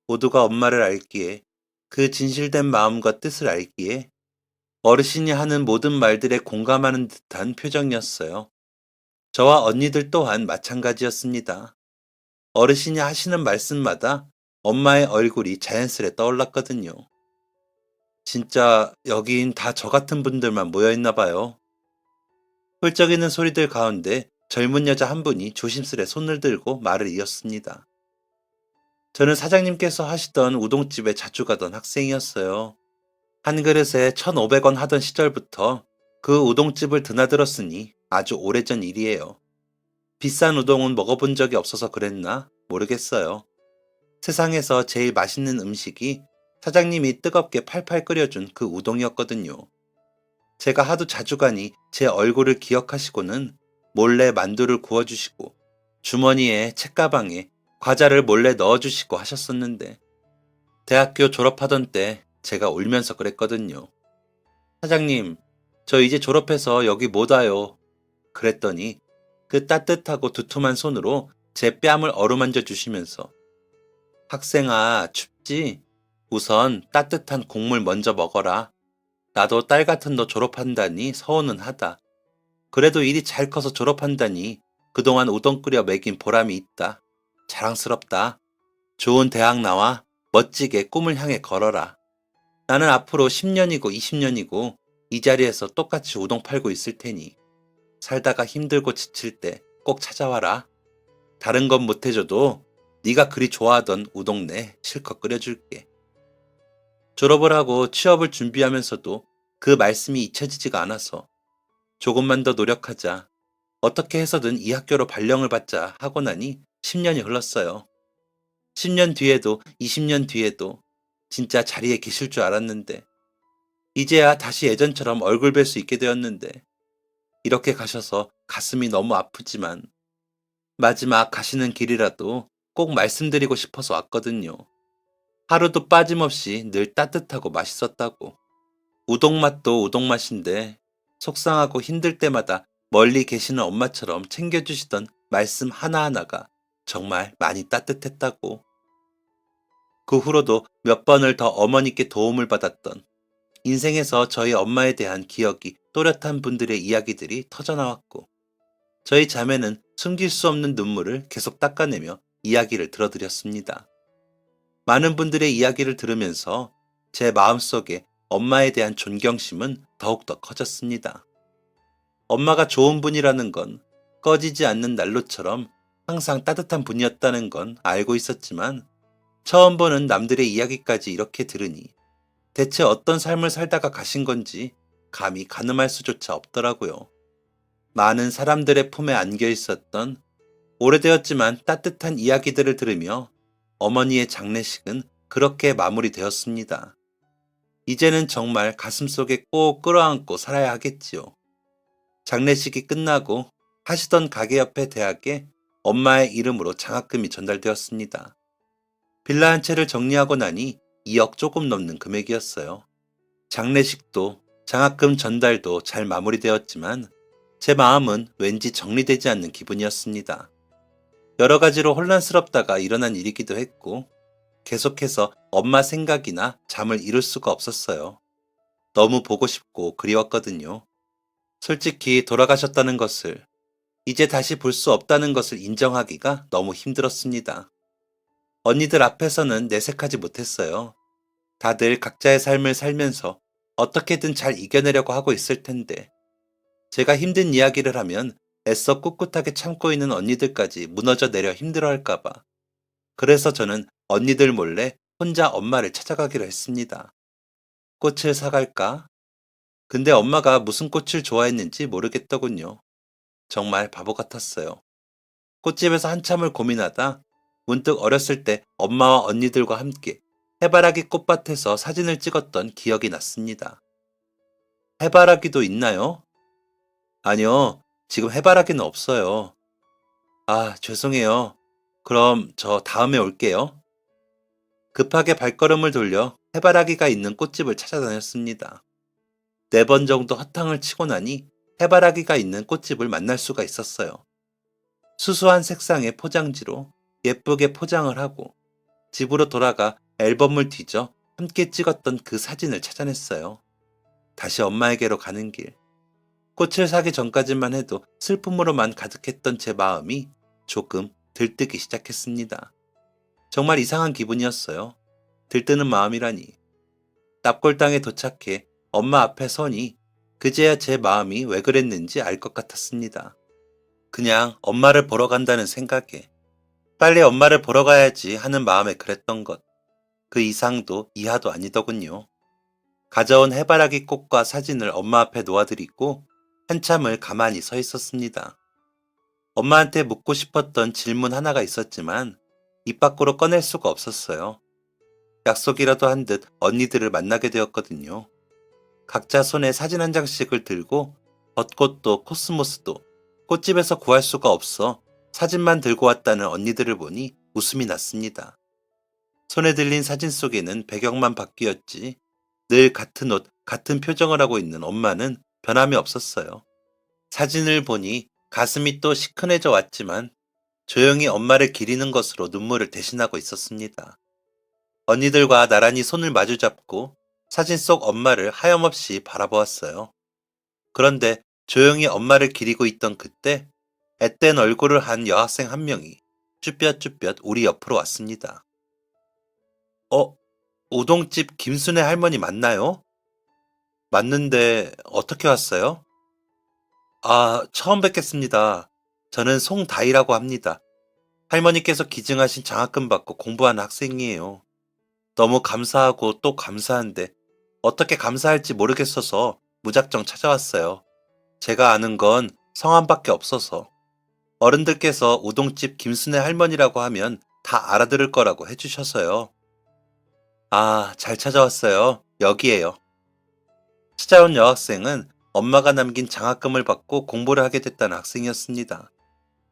모두가 엄마를 알기에, 그 진실된 마음과 뜻을 알기에 어르신이 하는 모든 말들에 공감하는 듯한 표정이었어요. 저와 언니들 또한 마찬가지였습니다. 어르신이 하시는 말씀마다 엄마의 얼굴이 자연스레 떠올랐거든요. 진짜 여긴 다 저 같은 분들만 모여있나 봐요. 훌쩍이는 소리들 가운데 젊은 여자 한 분이 조심스레 손을 들고 말을 이었습니다. 저는 사장님께서 하시던 우동집에 자주 가던 학생이었어요. 한 그릇에 1,500원 하던 시절부터 그 우동집을 드나들었으니 아주 오래전 일이에요. 비싼 우동은 먹어본 적이 없어서 그랬나 모르겠어요. 세상에서 제일 맛있는 음식이 사장님이 뜨겁게 팔팔 끓여준 그 우동이었거든요. 제가 하도 자주 가니 제 얼굴을 기억하시고는 몰래 만두를 구워주시고 주머니에 책가방에 과자를 몰래 넣어주시고 하셨었는데 대학교 졸업하던 때 제가 울면서 그랬거든요. 사장님, 저 이제 졸업해서 여기 못 와요. 그랬더니 그 따뜻하고 두툼한 손으로 제 뺨을 어루만져 주시면서 학생아, 춥지? 우선 따뜻한 국물 먼저 먹어라. 나도 딸 같은 너 졸업한다니 서운은 하다. 그래도 일이 잘 커서 졸업한다니 그동안 우동 끓여 먹인 보람이 있다. 자랑스럽다. 좋은 대학 나와 멋지게 꿈을 향해 걸어라. 나는 앞으로 10년이고 20년이고 이 자리에서 똑같이 우동 팔고 있을 테니 살다가 힘들고 지칠 때 꼭 찾아와라. 다른 건 못해줘도 네가 그리 좋아하던 우동 내 실컷 끓여줄게. 졸업을 하고 취업을 준비하면서도 그 말씀이 잊혀지지가 않아서 조금만 더 노력하자. 어떻게 해서든 이 학교로 발령을 받자 하고 나니 10년이 흘렀어요. 10년 뒤에도 20년 뒤에도 진짜 자리에 계실 줄 알았는데 이제야 다시 예전처럼 얼굴 뵐 수 있게 되었는데 이렇게 가셔서 가슴이 너무 아프지만 마지막 가시는 길이라도 꼭 말씀드리고 싶어서 왔거든요. 하루도 빠짐없이 늘 따뜻하고 맛있었다고. 우동 맛도 우동 맛인데 속상하고 힘들 때마다 멀리 계시는 엄마처럼 챙겨주시던 말씀 하나하나가 정말 많이 따뜻했다고. 그 후로도 몇 번을 더 어머니께 도움을 받았던 인생에서 저희 엄마에 대한 기억이 또렷한 분들의 이야기들이 터져나왔고 저희 자매는 숨길 수 없는 눈물을 계속 닦아내며 이야기를 들어드렸습니다. 많은 분들의 이야기를 들으면서 제 마음속에 엄마에 대한 존경심은 더욱더 커졌습니다. 엄마가 좋은 분이라는 건 꺼지지 않는 난로처럼 항상 따뜻한 분이었다는 건 알고 있었지만 처음 보는 남들의 이야기까지 이렇게 들으니 대체 어떤 삶을 살다가 가신 건지 감히 가늠할 수조차 없더라고요. 많은 사람들의 품에 안겨 있었던 오래되었지만 따뜻한 이야기들을 들으며 어머니의 장례식은 그렇게 마무리되었습니다. 이제는 정말 가슴속에 꼭 끌어안고 살아야 하겠지요. 장례식이 끝나고 하시던 가게 옆에 대학에 엄마의 이름으로 장학금이 전달되었습니다. 빌라 한 채를 정리하고 나니 2억 조금 넘는 금액이었어요. 장례식도 장학금 전달도 잘 마무리되었지만 제 마음은 왠지 정리되지 않는 기분이었습니다. 여러 가지로 혼란스럽다가 일어난 일이기도 했고 계속해서 엄마 생각이나 잠을 이룰 수가 없었어요. 너무 보고 싶고 그리웠거든요. 솔직히 돌아가셨다는 것을, 이제 다시 볼 수 없다는 것을 인정하기가 너무 힘들었습니다. 언니들 앞에서는 내색하지 못했어요. 다들 각자의 삶을 살면서 어떻게든 잘 이겨내려고 하고 있을 텐데 제가 힘든 이야기를 하면 애써 꿋꿋하게 참고 있는 언니들까지 무너져 내려 힘들어할까봐. 그래서 저는 언니들 몰래 혼자 엄마를 찾아가기로 했습니다. 꽃을 사갈까? 근데 엄마가 무슨 꽃을 좋아했는지 모르겠더군요. 정말 바보 같았어요. 꽃집에서 한참을 고민하다 문득 어렸을 때 엄마와 언니들과 함께 해바라기 꽃밭에서 사진을 찍었던 기억이 났습니다. 해바라기도 있나요? 아니요, 지금 해바라기는 없어요. 아, 죄송해요. 그럼 저 다음에 올게요. 급하게 발걸음을 돌려 해바라기가 있는 꽃집을 찾아다녔습니다. 4번 정도 허탕을 치고 나니 해바라기가 있는 꽃집을 만날 수가 있었어요. 수수한 색상의 포장지로 예쁘게 포장을 하고 집으로 돌아가 앨범을 뒤져 함께 찍었던 그 사진을 찾아냈어요. 다시 엄마에게로 가는 길. 꽃을 사기 전까지만 해도 슬픔으로만 가득했던 제 마음이 조금 들뜨기 시작했습니다. 정말 이상한 기분이었어요. 들뜨는 마음이라니. 납골당에 도착해 엄마 앞에 서니 그제야 제 마음이 왜 그랬는지 알 것 같았습니다. 그냥 엄마를 보러 간다는 생각에 빨리 엄마를 보러 가야지 하는 마음에 그랬던 것. 그 이상도 이하도 아니더군요. 가져온 해바라기 꽃과 사진을 엄마 앞에 놓아드리고 한참을 가만히 서 있었습니다. 엄마한테 묻고 싶었던 질문 하나가 있었지만 입 밖으로 꺼낼 수가 없었어요. 약속이라도 한 듯 언니들을 만나게 되었거든요. 각자 손에 사진 한 장씩을 들고 벚꽃도 코스모스도 꽃집에서 구할 수가 없어 사진만 들고 왔다는 언니들을 보니 웃음이 났습니다. 손에 들린 사진 속에는 배경만 바뀌었지 늘 같은 옷, 같은 표정을 하고 있는 엄마는 변함이 없었어요. 사진을 보니 가슴이 또 시큰해져 왔지만 조용히 엄마를 기리는 것으로 눈물을 대신하고 있었습니다. 언니들과 나란히 손을 마주잡고 사진 속 엄마를 하염없이 바라보았어요. 그런데 조용히 엄마를 기리고 있던 그때 앳된 얼굴을 한 여학생 한 명이 쭈뼛쭈뼛 우리 옆으로 왔습니다. 어, 우동집 김순애 할머니 맞나요? 맞는데 어떻게 왔어요? 아, 처음 뵙겠습니다. 저는 송다희라고 합니다. 할머니께서 기증하신 장학금 받고 공부하는 학생이에요. 너무 감사하고 또 감사한데 어떻게 감사할지 모르겠어서 무작정 찾아왔어요. 제가 아는 건 성함밖에 없어서 어른들께서 우동집 김순애 할머니라고 하면 다 알아들을 거라고 해주셔서요. 아, 잘 찾아왔어요. 여기에요. 찾아온 여학생은 엄마가 남긴 장학금을 받고 공부를 하게 됐다는 학생이었습니다.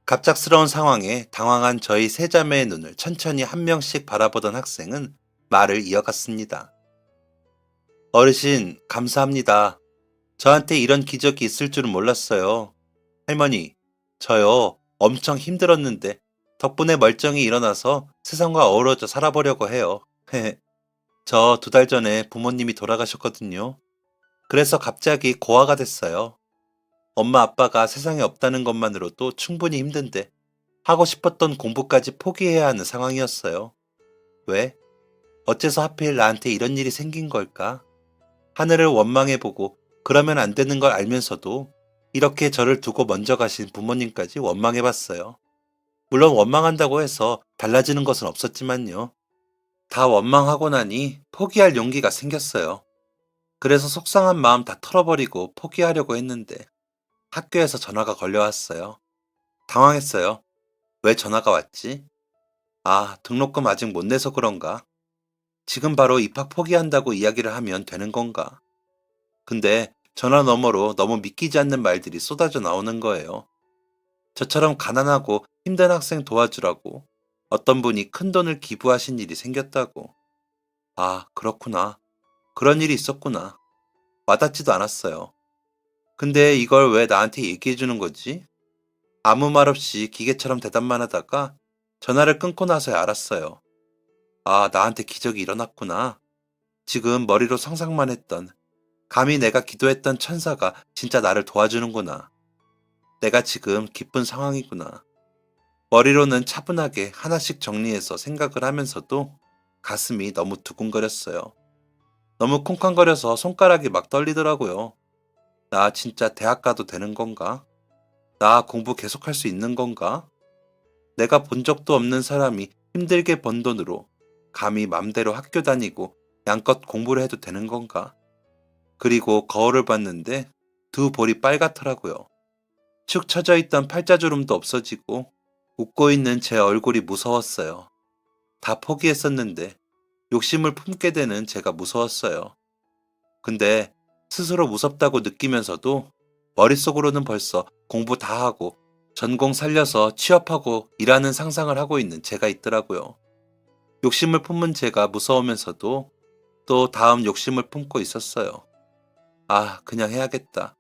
갑작스러운 상황에 당황한 저희 세 자매의 눈을 천천히 한 명씩 바라보던 학생은 말을 이어갔습니다. 어르신, 감사합니다. 저한테 이런 기적이 있을 줄은 몰랐어요. 할머니, 저요, 엄청 힘들었는데 덕분에 멀쩡히 일어나서 세상과 어우러져 살아보려고 해요. 저 2달 전에 부모님이 돌아가셨거든요. 그래서 갑자기 고아가 됐어요. 엄마 아빠가 세상에 없다는 것만으로도 충분히 힘든데 하고 싶었던 공부까지 포기해야 하는 상황이었어요. 왜? 어째서 하필 나한테 이런 일이 생긴 걸까? 하늘을 원망해보고 그러면 안 되는 걸 알면서도 이렇게 저를 두고 먼저 가신 부모님까지 원망해봤어요. 물론 원망한다고 해서 달라지는 것은 없었지만요. 다 원망하고 나니 포기할 용기가 생겼어요. 그래서 속상한 마음 다 털어버리고 포기하려고 했는데 학교에서 전화가 걸려왔어요. 당황했어요. 왜 전화가 왔지? 아, 등록금 아직 못 내서 그런가? 지금 바로 입학 포기한다고 이야기를 하면 되는 건가? 근데 전화 너머로 너무 믿기지 않는 말들이 쏟아져 나오는 거예요. 저처럼 가난하고 힘든 학생 도와주라고 어떤 분이 큰 돈을 기부하신 일이 생겼다고. 아, 그렇구나. 그런 일이 있었구나. 와닿지도 않았어요. 근데 이걸 왜 나한테 얘기해 주는 거지? 아무 말 없이 기계처럼 대답만 하다가 전화를 끊고 나서야 알았어요. 아, 나한테 기적이 일어났구나. 지금 머리로 상상만 했던, 감히 내가 기도했던 천사가 진짜 나를 도와주는구나. 내가 지금 기쁜 상황이구나. 머리로는 차분하게 하나씩 정리해서 생각을 하면서도 가슴이 너무 두근거렸어요. 너무 쿵쾅거려서 손가락이 막 떨리더라고요. 나 진짜 대학 가도 되는 건가? 나 공부 계속할 수 있는 건가? 내가 본 적도 없는 사람이 힘들게 번 돈으로 감히 맘대로 학교 다니고 양껏 공부를 해도 되는 건가? 그리고 거울을 봤는데 두 볼이 빨갛더라고요. 축 처져 있던 팔자주름도 없어지고 웃고 있는 제 얼굴이 무서웠어요. 다 포기했었는데 욕심을 품게 되는 제가 무서웠어요. 근데 스스로 무섭다고 느끼면서도 머릿속으로는 벌써 공부 다 하고 전공 살려서 취업하고 일하는 상상을 하고 있는 제가 있더라고요. 욕심을 품은 제가 무서우면서도 또 다음 욕심을 품고 있었어요. 아, 그냥 해야겠다.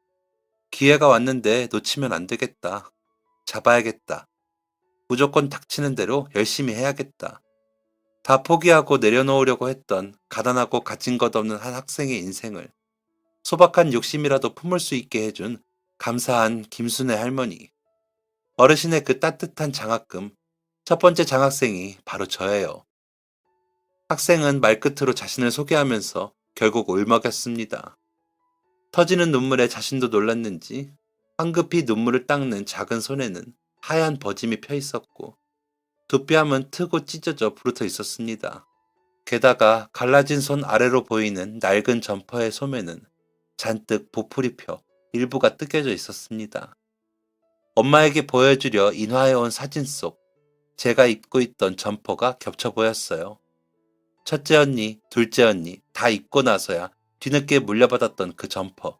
기회가 왔는데 놓치면 안 되겠다. 잡아야겠다. 무조건 닥치는 대로 열심히 해야겠다. 다 포기하고 내려놓으려고 했던 가난하고 가진 것 없는 한 학생의 인생을 소박한 욕심이라도 품을 수 있게 해준 감사한 김순애 할머니. 어르신의 그 따뜻한 장학금, 첫 번째 장학생이 바로 저예요. 학생은 말끝으로 자신을 소개하면서 결국 울먹였습니다. 터지는 눈물에 자신도 놀랐는지 황급히 눈물을 닦는 작은 손에는 하얀 버짐이 펴 있었고 두 뺨은 트고 찢어져 부르터 있었습니다. 게다가 갈라진 손 아래로 보이는 낡은 점퍼의 소매는 잔뜩 보풀이 펴 일부가 뜯겨져 있었습니다. 엄마에게 보여주려 인화해온 사진 속 제가 입고 있던 점퍼가 겹쳐 보였어요. 첫째 언니, 둘째 언니 다 입고 나서야 뒤늦게 물려받았던 그 점퍼.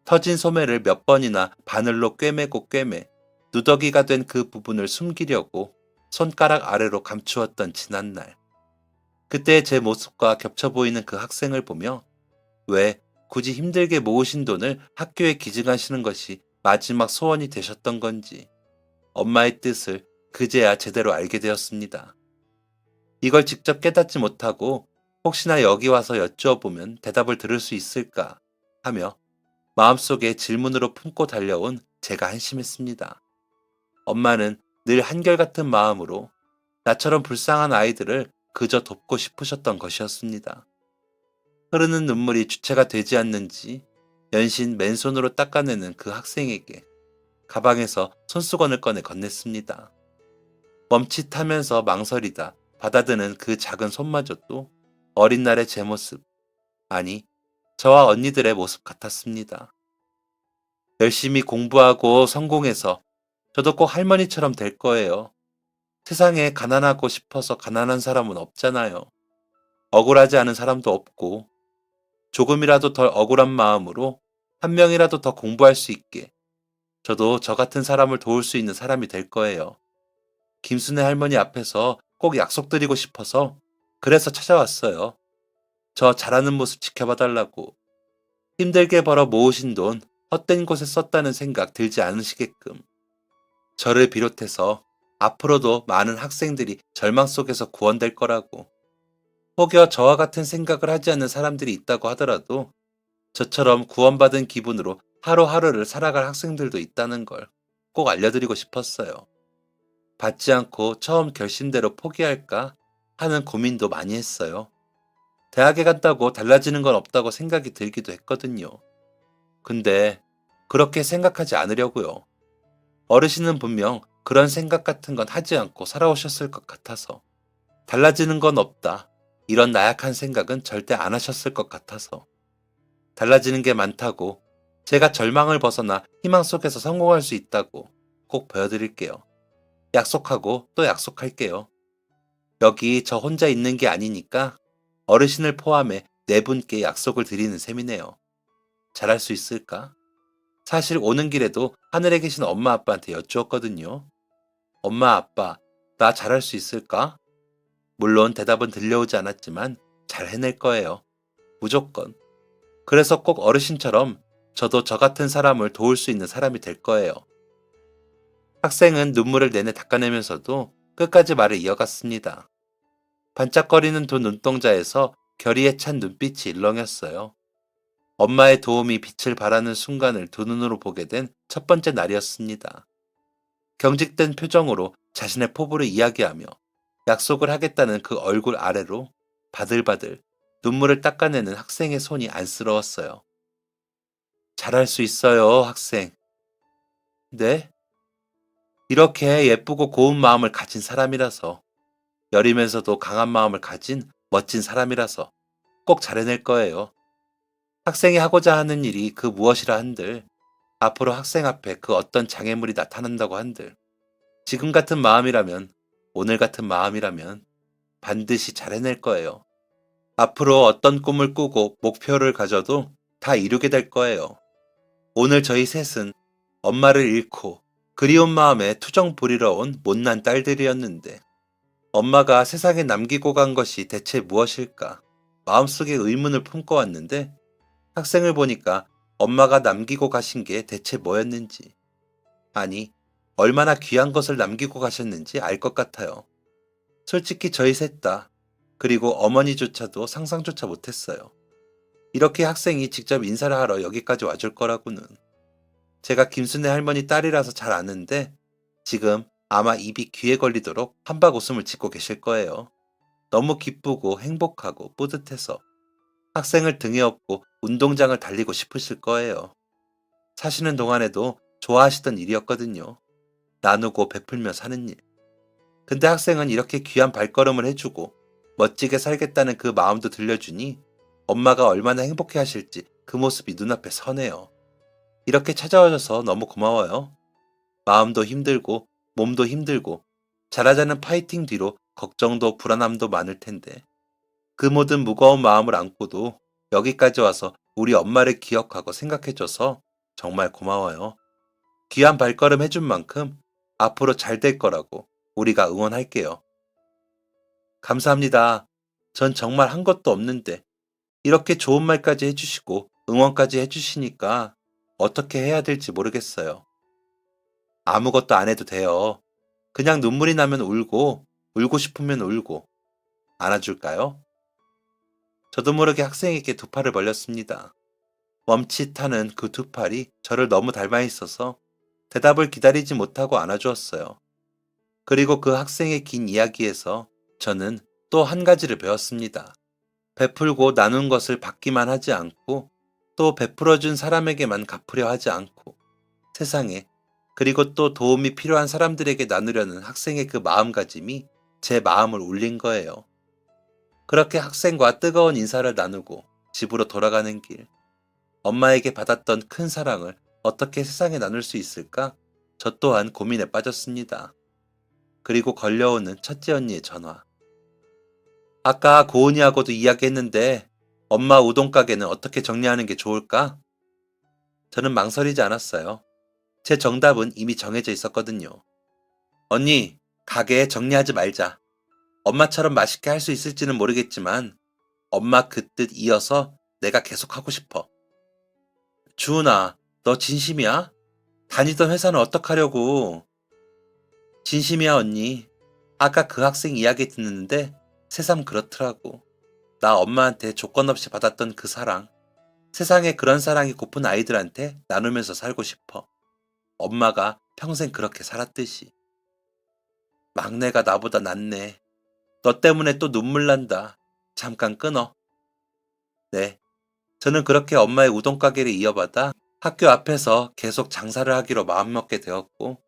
터진 소매를 몇 번이나 바늘로 꿰매고 꿰매 누더기가 된 그 부분을 숨기려고 손가락 아래로 감추었던 지난날. 그때 제 모습과 겹쳐 보이는 그 학생을 보며 왜 굳이 힘들게 모으신 돈을 학교에 기증하시는 것이 마지막 소원이 되셨던 건지 엄마의 뜻을 그제야 제대로 알게 되었습니다. 이걸 직접 깨닫지 못하고 혹시나 여기 와서 여쭈어보면 대답을 들을 수 있을까 하며 마음속에 질문으로 품고 달려온 제가 한심했습니다. 엄마는 늘 한결같은 마음으로 나처럼 불쌍한 아이들을 그저 돕고 싶으셨던 것이었습니다. 흐르는 눈물이 주체가 되지 않는지 연신 맨손으로 닦아내는 그 학생에게 가방에서 손수건을 꺼내 건넸습니다. 멈칫하면서 망설이다 받아드는 그 작은 손마저도 어린 날의 제 모습, 아니 저와 언니들의 모습 같았습니다. 열심히 공부하고 성공해서 저도 꼭 할머니처럼 될 거예요. 세상에 가난하고 싶어서 가난한 사람은 없잖아요. 억울하지 않은 사람도 없고 조금이라도 덜 억울한 마음으로 한 명이라도 더 공부할 수 있게 저도 저 같은 사람을 도울 수 있는 사람이 될 거예요. 김순애 할머니 앞에서 꼭 약속드리고 싶어서 그래서 찾아왔어요. 저 잘하는 모습 지켜봐 달라고. 힘들게 벌어 모으신 돈 헛된 곳에 썼다는 생각 들지 않으시게끔. 저를 비롯해서 앞으로도 많은 학생들이 절망 속에서 구원될 거라고. 혹여 저와 같은 생각을 하지 않는 사람들이 있다고 하더라도 저처럼 구원받은 기분으로 하루하루를 살아갈 학생들도 있다는 걸 꼭 알려드리고 싶었어요. 받지 않고 처음 결심대로 포기할까 하는 고민도 많이 했어요. 대학에 간다고 달라지는 건 없다고 생각이 들기도 했거든요. 근데 그렇게 생각하지 않으려고요. 어르신은 분명 그런 생각 같은 건 하지 않고 살아오셨을 것 같아서. 달라지는 건 없다. 이런 나약한 생각은 절대 안 하셨을 것 같아서. 달라지는 게 많다고, 제가 절망을 벗어나 희망 속에서 성공할 수 있다고 꼭 보여드릴게요. 약속하고 또 약속할게요. 여기 저 혼자 있는 게 아니니까 어르신을 포함해 네 분께 약속을 드리는 셈이네요. 잘할 수 있을까? 사실 오는 길에도 하늘에 계신 엄마 아빠한테 여쭈었거든요. 엄마 아빠, 나 잘할 수 있을까? 물론 대답은 들려오지 않았지만 잘 해낼 거예요. 무조건. 그래서 꼭 어르신처럼 저도 저 같은 사람을 도울 수 있는 사람이 될 거예요. 학생은 눈물을 내내 닦아내면서도 끝까지 말을 이어갔습니다. 반짝거리는 두 눈동자에서 결의에 찬 눈빛이 일렁였어요. 엄마의 도움이 빛을 발하는 순간을 두 눈으로 보게 된 첫 번째 날이었습니다. 경직된 표정으로 자신의 포부를 이야기하며 약속을 하겠다는 그 얼굴 아래로 바들바들 눈물을 닦아내는 학생의 손이 안쓰러웠어요. 잘할 수 있어요, 학생. 네? 이렇게 예쁘고 고운 마음을 가진 사람이라서, 여리면서도 강한 마음을 가진 멋진 사람이라서 꼭 잘해낼 거예요. 학생이 하고자 하는 일이 그 무엇이라 한들, 앞으로 학생 앞에 그 어떤 장애물이 나타난다고 한들, 지금 같은 마음이라면, 오늘 같은 마음이라면 반드시 잘해낼 거예요. 앞으로 어떤 꿈을 꾸고 목표를 가져도 다 이루게 될 거예요. 오늘 저희 셋은 엄마를 잃고 그리운 마음에 투정 부리러 온 못난 딸들이었는데, 엄마가 세상에 남기고 간 것이 대체 무엇일까 마음속에 의문을 품고 왔는데, 학생을 보니까 엄마가 남기고 가신 게 대체 뭐였는지, 아니 얼마나 귀한 것을 남기고 가셨는지 알 것 같아요. 솔직히 저희 셋 다, 그리고 어머니조차도 상상조차 못했어요. 이렇게 학생이 직접 인사를 하러 여기까지 와줄 거라고는. 제가 김순애 할머니 딸이라서 잘 아는데 지금 아마 입이 귀에 걸리도록 한박 웃음을 짓고 계실 거예요. 너무 기쁘고 행복하고 뿌듯해서. 학생을 등에 업고 운동장을 달리고 싶으실 거예요. 사시는 동안에도 좋아하시던 일이었거든요. 나누고 베풀며 사는 일. 근데 학생은 이렇게 귀한 발걸음을 해주고 멋지게 살겠다는 그 마음도 들려주니 엄마가 얼마나 행복해 하실지 그 모습이 눈앞에 서네요. 이렇게 찾아와줘서 너무 고마워요. 마음도 힘들고 몸도 힘들고 잘하자는 파이팅 뒤로 걱정도 불안함도 많을 텐데 그 모든 무거운 마음을 안고도 여기까지 와서 우리 엄마를 기억하고 생각해줘서 정말 고마워요. 귀한 발걸음 해준 만큼 앞으로 잘 될 거라고 우리가 응원할게요. 감사합니다. 전 정말 한 것도 없는데 이렇게 좋은 말까지 해주시고 응원까지 해주시니까 어떻게 해야 될지 모르겠어요. 아무것도 안 해도 돼요. 그냥 눈물이 나면 울고, 울고 싶으면 울고. 안아줄까요? 저도 모르게 학생에게 두 팔을 벌렸습니다. 멈칫하는 그 두 팔이 저를 너무 닮아 있어서 대답을 기다리지 못하고 안아주었어요. 그리고 그 학생의 긴 이야기에서 저는 또 한 가지를 배웠습니다. 베풀고 나눈 것을 받기만 하지 않고 또 베풀어준 사람에게만 갚으려 하지 않고 세상에 그리고 또 도움이 필요한 사람들에게 나누려는 학생의 그 마음가짐이 제 마음을 울린 거예요. 그렇게 학생과 뜨거운 인사를 나누고 집으로 돌아가는 길. 엄마에게 받았던 큰 사랑을 어떻게 세상에 나눌 수 있을까? 저 또한 고민에 빠졌습니다. 그리고 걸려오는 첫째 언니의 전화. 아까 고은이하고도 이야기했는데 엄마 우동 가게는 어떻게 정리하는 게 좋을까? 저는 망설이지 않았어요. 제 정답은 이미 정해져 있었거든요. 언니, 가게 정리하지 말자. 엄마처럼 맛있게 할 수 있을지는 모르겠지만 엄마 그 뜻 이어서 내가 계속 하고 싶어. 주은아, 너 진심이야? 다니던 회사는 어떡하려고? 진심이야 언니. 아까 그 학생 이야기 듣는데 새삼 그렇더라고. 나 엄마한테 조건 없이 받았던 그 사랑. 세상에 그런 사랑이 고픈 아이들한테 나누면서 살고 싶어. 엄마가 평생 그렇게 살았듯이. 막내가 나보다 낫네. 너 때문에 또 눈물 난다. 잠깐 끊어. 네. 저는 그렇게 엄마의 우동 가게를 이어받아 학교 앞에서 계속 장사를 하기로 마음먹게 되었고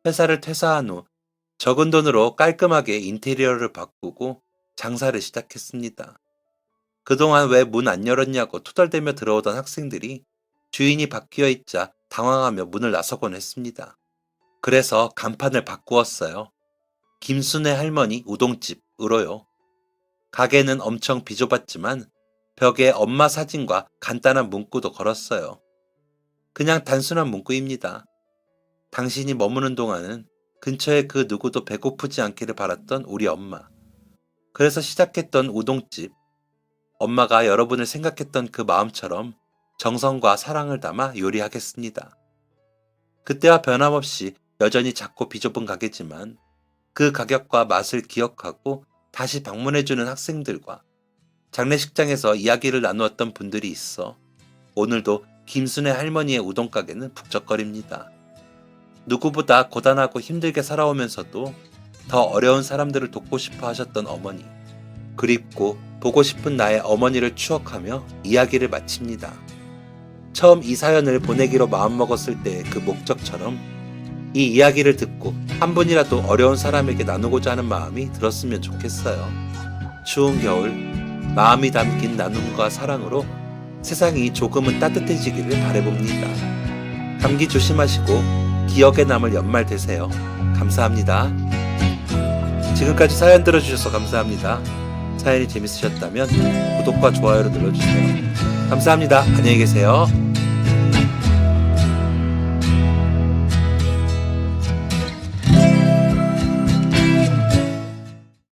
회사를 퇴사한 후 적은 돈으로 깔끔하게 인테리어를 바꾸고 장사를 시작했습니다. 그동안 왜 문 안 열었냐고 투덜대며 들어오던 학생들이 주인이 바뀌어 있자 당황하며 문을 나서곤 했습니다. 그래서 간판을 바꾸었어요. 김순애 할머니 우동집으로요. 가게는 엄청 비좁았지만 벽에 엄마 사진과 간단한 문구도 걸었어요. 그냥 단순한 문구입니다. 당신이 머무는 동안은 근처에 그 누구도 배고프지 않기를 바랐던 우리 엄마. 그래서 시작했던 우동집. 엄마가 여러분을 생각했던 그 마음처럼 정성과 사랑을 담아 요리하겠습니다. 그때와 변함없이 여전히 작고 비좁은 가게지만 그 가격과 맛을 기억하고 다시 방문해주는 학생들과 장례식장에서 이야기를 나누었던 분들이 있어 오늘도 김순애 할머니의 우동가게는 북적거립니다. 누구보다 고단하고 힘들게 살아오면서도 더 어려운 사람들을 돕고 싶어 하셨던 어머니. 그립고 보고 싶은 나의 어머니를 추억하며 이야기를 마칩니다. 처음 이 사연을 보내기로 마음먹었을 때의 그 목적처럼 이 이야기를 듣고 한 분이라도 어려운 사람에게 나누고자 하는 마음이 들었으면 좋겠어요. 추운 겨울 마음이 담긴 나눔과 사랑으로 세상이 조금은 따뜻해지기를 바라봅니다. 감기 조심하시고 기억에 남을 연말 되세요. 감사합니다. 지금까지 사연 들어주셔서 감사합니다. 사연이 재밌으셨다면 구독과 좋아요를 눌러주세요. 감사합니다. 안녕히 계세요.